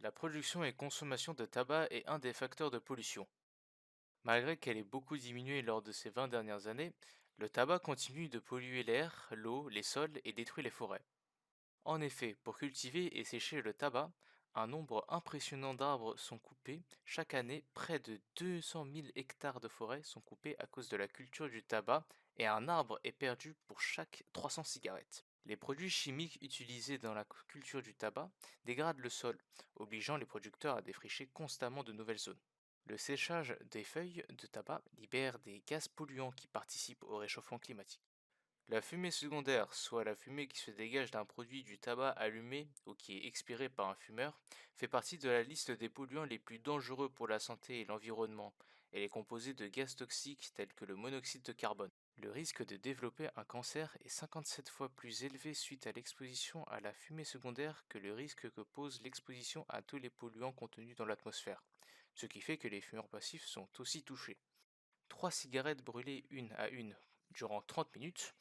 La production et consommation de tabac est un des facteurs de pollution. Malgré qu'elle ait beaucoup diminué lors de ces 20 dernières années, le tabac continue de polluer l'air, l'eau, les sols et détruit les forêts. En effet, pour cultiver et sécher le tabac, un nombre impressionnant d'arbres sont coupés. Chaque année, près de 200 000 hectares de forêt sont coupés à cause de la culture du tabac et un arbre est perdu pour chaque 300 cigarettes. Les produits chimiques utilisés dans la culture du tabac dégradent le sol, obligeant les producteurs à défricher constamment de nouvelles zones. Le séchage des feuilles de tabac libère des gaz polluants qui participent au réchauffement climatique. La fumée secondaire, soit la fumée qui se dégage d'un produit du tabac allumé ou qui est expiré par un fumeur, fait partie de la liste des polluants les plus dangereux pour la santé et l'environnement. Elle est composée de gaz toxiques tels que le monoxyde de carbone. Le risque de développer un cancer est 57 fois plus élevé suite à l'exposition à la fumée secondaire que le risque que pose l'exposition à tous les polluants contenus dans l'atmosphère, ce qui fait que les fumeurs passifs sont aussi touchés. 3 cigarettes brûlées une à une durant 30 minutes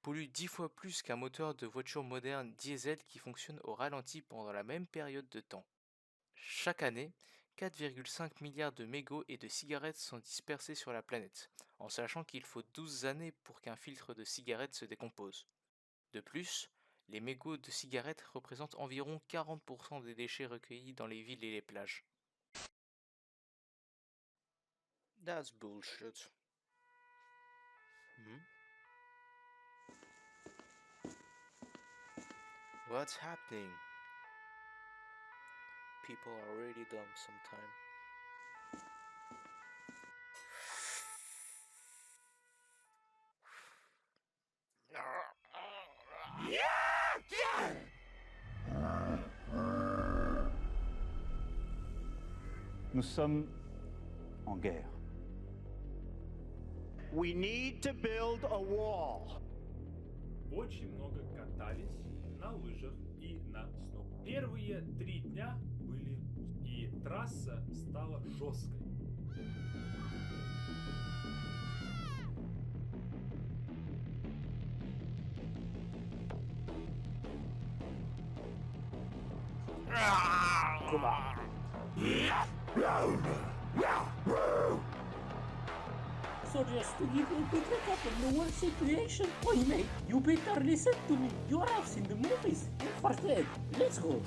polluent 10 fois plus qu'un moteur de voiture moderne diesel qui fonctionne au ralenti pendant la même période de temps. Chaque année, 4,5 milliards de mégots et de cigarettes sont dispersés sur la planète, en sachant qu'il faut 12 années pour qu'un filtre de cigarette se décompose. De plus, les mégots de cigarettes représentent environ 40% des déchets recueillis dans les villes et les plages. That's bullshit. Hmm? What's happening? People are really dumb sometimes. Nous sommes en guerre. We need to build a wall. Очень много катались на лыжах и на сноу. Первые 3 дня были, и трасса стала жесткой. So just to give you a quick recap of the world situation, oi mate, you better listen to me. You have seen the movies. And first aid, let's go.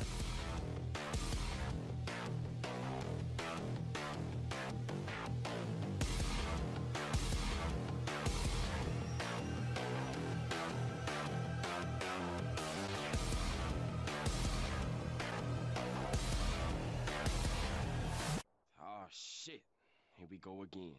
Oh shit, here we go again.